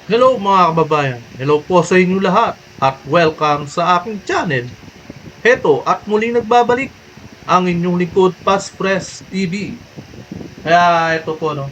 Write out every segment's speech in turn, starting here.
Hello mga kababayan, hello po sa inyo lahat at welcome sa aking channel. Heto at muling nagbabalik ang inyong lingkod Paspress TV. Kaya ito po no,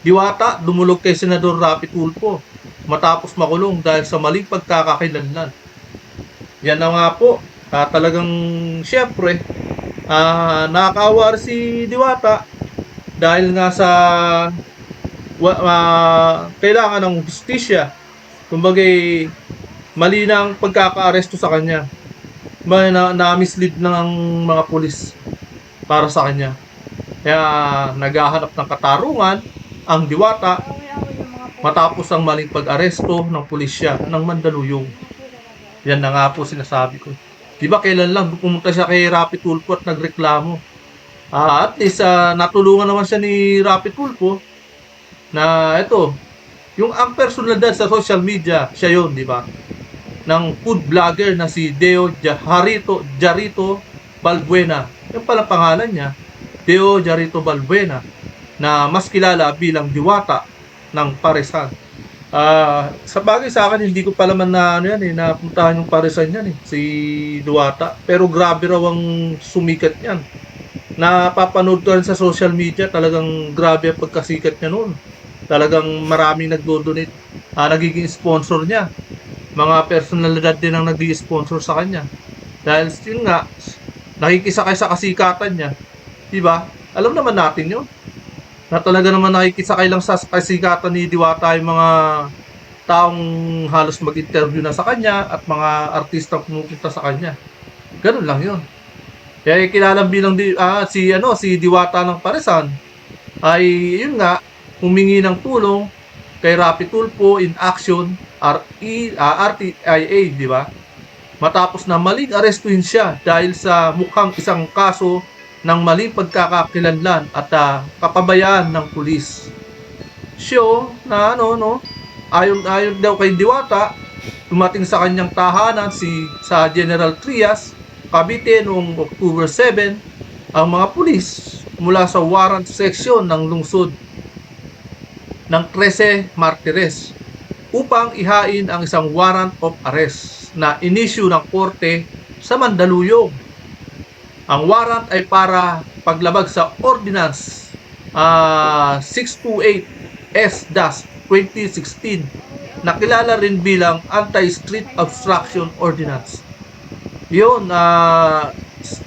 Diwata dumulog kay Senador Rapi Tulfo matapos makulong dahil sa maling pagkakakilanlan. Yan na nga po, talagang syempre, nakakaawa si Diwata dahil nga sa kailangan ng justisya. Kumbaga, mali na ang pagkaka-aresto sa kanya. Na-mislead ng mga pulis para sa kanya. Kaya naghahanap ng katarungan ang Diwata matapos ang maling pag-aresto ng pulisya ng Mandaluyong. Yan na nga po sinasabi ko. Di ba kailan lang pumunta siya kay Rapi Tulfo at nagreklamo. At least natulungan naman siya ni Rapi Tulfo na ito, yung ang personalidad sa social media, siya yon, di ba? Ng food vlogger na si Deo Jarito Balbuena. Yung pala pangalan niya, Deo Jarito Balbuena, na mas kilala bilang Diwata ng Paresan. Sa bagay sa akin, hindi ko pala man na ano yan napuntahan yung Paresan yan si Diwata. Pero grabe raw ang sumikat niyan. Napapanood ko rin sa social media, talagang grabe ang pagkasikat niya noon. Talagang maraming nagdo-donate, nagiging sponsor niya. Mga personalidad din ang nag-i-sponsor sa kanya. Dahil yun nga, nakikisakay sa kasikatan niya. Diba? Alam naman natin yun. Na talaga naman nakikisakay lang sa kasikatan ni Diwata yung mga taong halos mag-interview na sa kanya at mga artista pumupunta sa kanya. Ganun lang yun. Kaya kilala bilang si Diwata ng Paresan ay yun nga, humingi ng tulong kay Rapi Tulfo in action RTIA, di ba? Matapos na maling arestuhin siya dahil sa mukhang isang kaso ng maling pagkakakilanlan at kapabayaan ng pulis. Siyo na ayon daw kay Diwata, dumating sa kanyang tahanan sa General Trias, Cavite noong October 7 ang mga pulis mula sa warrant section ng lungsod ng 13 Martires upang ihain ang isang warrant of arrest na inisyu ng korte sa Mandaluyong. Ang warrant ay para paglabag sa Ordinance 628S-2016 na kilala rin bilang Anti-Street Obstruction Ordinance. Yun,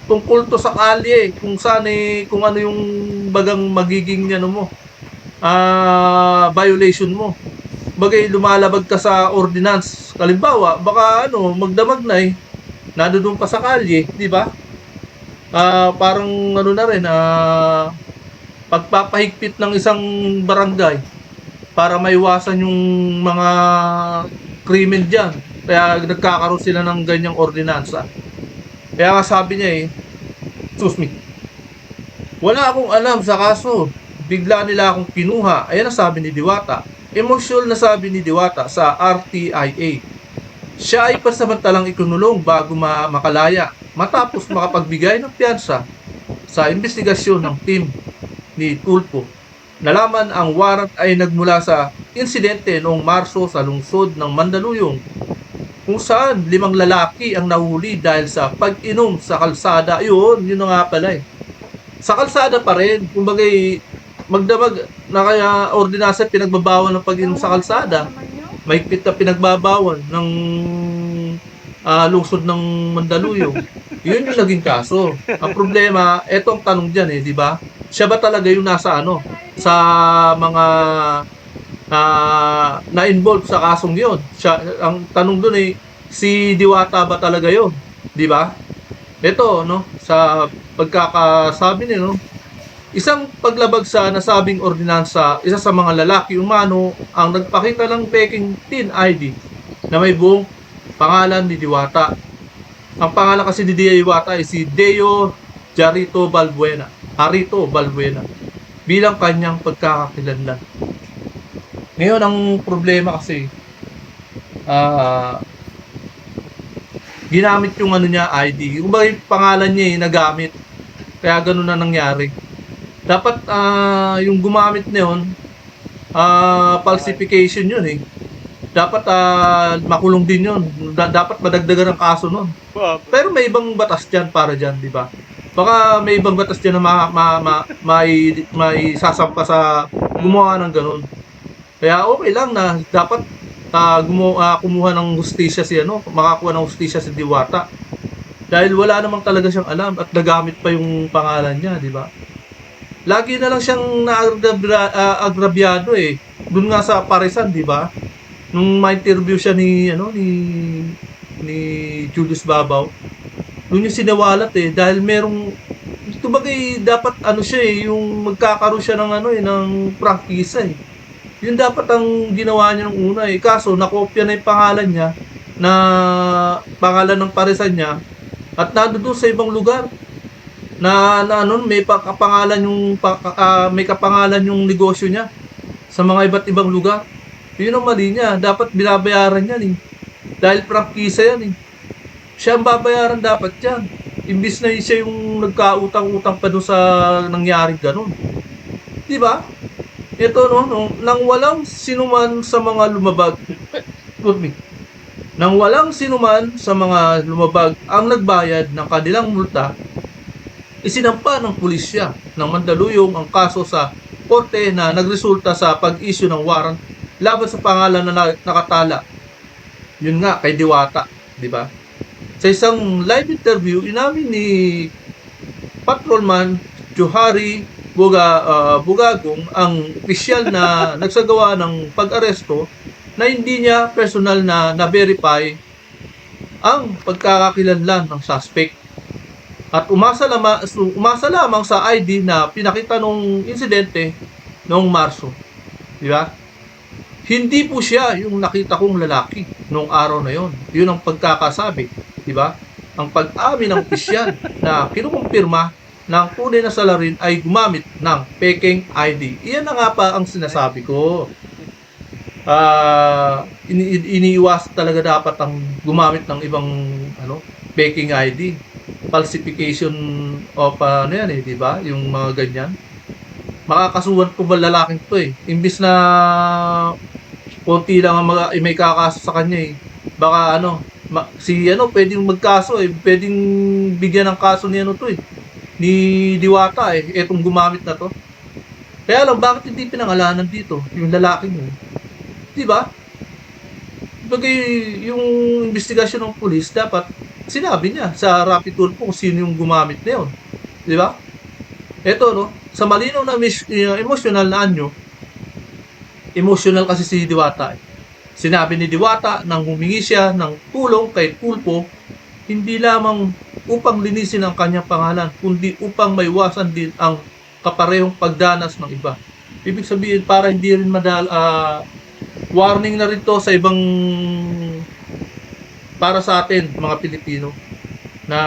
tungkol to sa kalye, kung saan kung ano yung bagang magiging violation mo. Bagay lumalabag ka sa ordinance. Halimbawa, baka magdamag na nandoon pa sa kalye, di ba? Parang na rin, pagpapahigpit ng isang barangay para maiwasan yung mga krimen diyan. Kaya nagkakaroon sila ng ganyang ordinansa. Kaya nga sabi niya excuse me, wala akong alam sa kaso. Bigla nila akong kinuha. Ayan ang sabi ni Diwata. Emosyonal na sabi ni Diwata sa RTIA. Siya ay pansamantalang ikinulong bago makalaya matapos makapagbigay ng piyansa sa investigasyon ng team ni Tulfo. Nalaman ang warrant ay nagmula sa insidente noong Marso sa lungsod ng Mandaluyong kung saan 5 lalaki ang nahuli dahil sa pag-inom sa kalsada. Yun na nga pala Sa kalsada pa rin, kumbaga magdamag na kaya ordinansa pinagbabawal ng pag-inom sa kalsada. Mahigpit na pinagbabawal ng lungsod ng Mandaluyong. Yun yung naging kaso. Ang problema, eto ang tanong diyan di ba? Siya ba talaga yung nasa sa mga na-involve sa kasong yun? Siya, ang tanong doon si Diwata ba talaga yun? Di ba? Ito, sa pagkakasabi niyo, isang paglabag sa nasabing ordinansa, isa sa mga lalaki umano ang nagpakita ng peking tin ID na may buong pangalan ni Diwata. Ang pangalan kasi ni Diwata ay si Deo Jarito Balbuena. Bilang kanyang pagkakakilanlan. Ngayon ang problema kasi ginamit yung niya ID. Kung ba yung pangalan niya nagamit. Kaya ganun na nangyari. Dapat yung gumamit na yun, falsification yun Dapat makulong din yun. Dapat madagdagan ang kaso nun. Pero may ibang batas dyan para dyan, di ba? Baka may ibang batas dyan na may sasampa sa gumawa ng ganun. Kaya okay lang na dapat kumuha ng hustisya si makakuha ng hustisya si Diwata. Dahil wala namang talaga siyang alam at nagamit pa yung pangalan niya, di ba? Lagi na lang siyang naagrabyado eh. Doon nga sa Parisan, di ba? Nung ma-interview siya ni Julius Babaw, doon yung sinawalat eh dahil merong kumbaga dapat siya eh yung magkakaroon siya ng ng prangkisa eh. Yun dapat ang ginawa niya nung una eh. Kaso nakopya na yung pangalan niya na pangalan ng Parisan niya at nandoon sa ibang lugar na may kapangalan may kapangalan yung negosyo niya sa mga iba't ibang lugar. Yun ang mali niya. Dapat binabayaran yan eh. Dahil prangkisa yan eh. Siya ang babayaran dapat yan. Imbis na siya yung nagkautang-utang pa doon sa nangyaring ganun. Di ba? Ito nang walang sinuman sa mga lumabag. Excuse me. Nang walang sinuman sa mga lumabag ang nagbayad ng kanilang multa, isinampa ng pulisya ng Mandaluyong ang kaso sa korte na nagresulta sa pag-issue ng warrant laban sa pangalan na nakatala. Yun nga, kay Diwata. Di ba? Sa isang live interview, inamin ni Patrolman Johari Bugagong ang opisyal na nagsagawa ng pag-aresto na hindi niya personal na na-verify ang pagkakakilanlan ng suspect. At umasa lamang sa ID na pinakita nung insidente noong Marso. Di ba? Hindi po siya yung nakita kong lalaki noong araw na yon. Yun ang pagkakasabi. Di ba? Ang pag-amin ng opisyal na kinukumpirma na ang tunay na salarin ay gumamit ng peking ID. Iyan na nga pa ang sinasabi ko. Iniiwas talaga dapat ang gumamit ng ibang peking ID. Falsification of yan eh, di ba? Yung mga ganyan. Makakasuhan ko ba lalaking to eh. Imbis na konti lang ang may kakaso sa kanya eh. Baka pwedeng magkaso eh. Pwedeng bigyan ng kaso ni to eh. Ni Diwata eh. Etong gumamit na to. Kaya lang, bakit hindi pinangalanan dito? Yung lalaking yun. Di ba? Bagay, yung investigasyon ng pulis, dapat sinabi niya sa rapid tulpo kung sino yung gumamit na yun. Di ba? Ito, sa malinaw na emotional na anyo, emotional kasi si Diwata. Sinabi ni Diwata nang humingi siya ng tulong kay Tulpo, hindi lamang upang linisin ang kanyang pangalan, kundi upang maiwasan din ang kaparehong pagdanas ng iba. Ibig sabihin, para hindi rin warning na rin to sa ibang para sa atin, mga Pilipino, na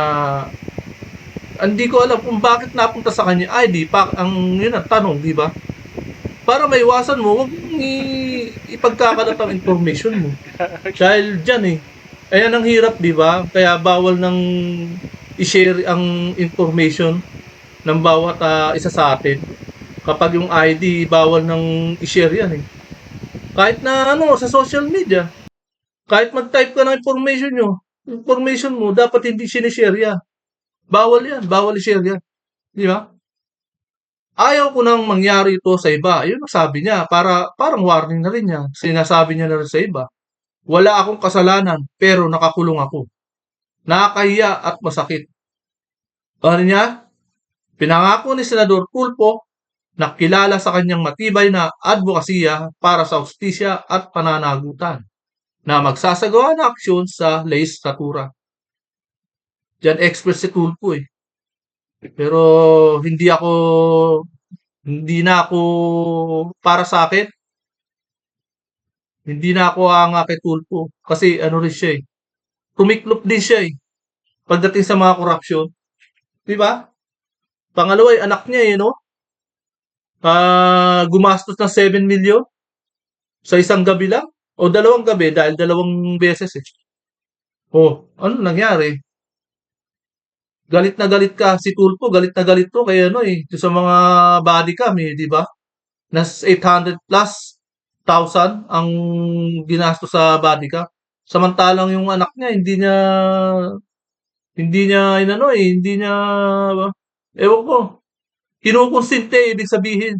hindi ko alam kung bakit napunta sa kanya ID pa yun ang tanong, di ba? Para maiwasan mo, huwag mong ipagkakalat ang information mo. Dahil dyan eh. Ayan ang hirap, di ba? Kaya bawal nang i-share ang information ng bawat isa sa atin. Kapag yung ID, bawal nang i-share yan eh. Kahit na sa social media, kahit mag-type ka ng information mo, dapat hindi sinishare yan. Bawal yan, bawal i-share yan. Di ba? Ayaw ko nang mangyari ito sa iba. Yun ang sabi niya, parang warning na rin niya. Sinasabi niya na rin sa iba. Wala akong kasalanan, pero nakakulong ako. Nakakahiya at masakit. Ano niya? Pinangako ni Senador Tulfo na kilala sa kanyang matibay na advokasya para sa hustisya at pananagutan na magsasagawa ng aksyon sa lehislatura. Diyan expert si Tulfo eh. Pero hindi na ako para sa akin, hindi na ako hanga kay Tulfo. Kasi rin siya eh. Tumiklop din siya eh. Pagdating sa mga korupsyon. Di ba? Pangalawa, anak niya eh, no? Gumastos ng 7 million sa isang gabi lang. O dalawang gabi dahil dalawang beses eh. O, ano nangyari? Galit na galit ka si Tulfo, galit na galit to kaya sa mga body cam eh, di ba? Nas 800 plus ang ginastos sa body cam. Samantalang yung anak niya hindi niya inano, hindi niya ewan ko, kinukonsente ibig sabihin.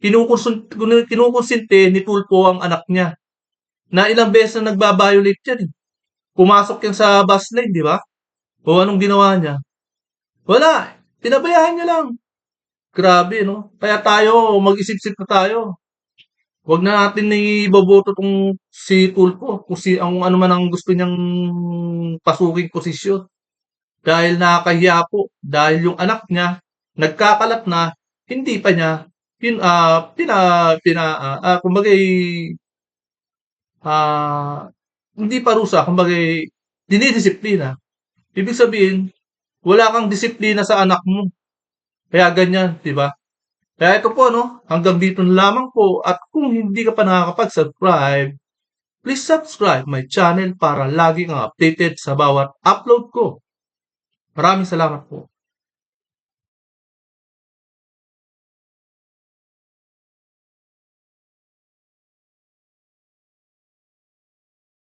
Kinukonsente ni Tulfo ang anak niya na ilang beses na nagba-violate yan, eh. Pumasok yan sa bus lane, di ba? O anong ginawa niya? Wala, pinabayaan niya lang. Grabe, no? Kaya tayo, mag-isip-isip na tayo. Huwag na natin iboboto tong si Tulfo kung ang ano man ang gusto niyang pasuking posisyon. Dahil nakakahiya po. Dahil yung anak niya, nagkakalat na, hindi pa niya, kumbaga, hindi parusa, kumbaga, dinidisiplina. Ibig sabihin, wala kang disiplina sa anak mo. Kaya ganyan, di ba? Kaya ito po, no? Hanggang dito na lamang po. At kung hindi ka pa nakakapag-subscribe, please subscribe my channel para lagi kang updated sa bawat upload ko. Maraming salamat po.